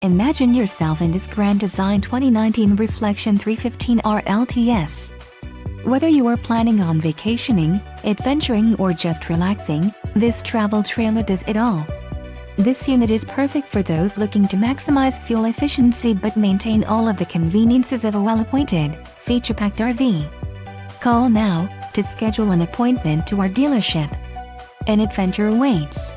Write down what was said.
Imagine yourself in this Grand Design 2019 Reflection 315R LTS. Whether you are planning on vacationing, adventuring or just relaxing, this travel trailer does it all. This unit is perfect for those looking to maximize fuel efficiency but maintain all of the conveniences of a well-appointed, feature-packed RV. Call now to schedule an appointment to our dealership. An adventure awaits.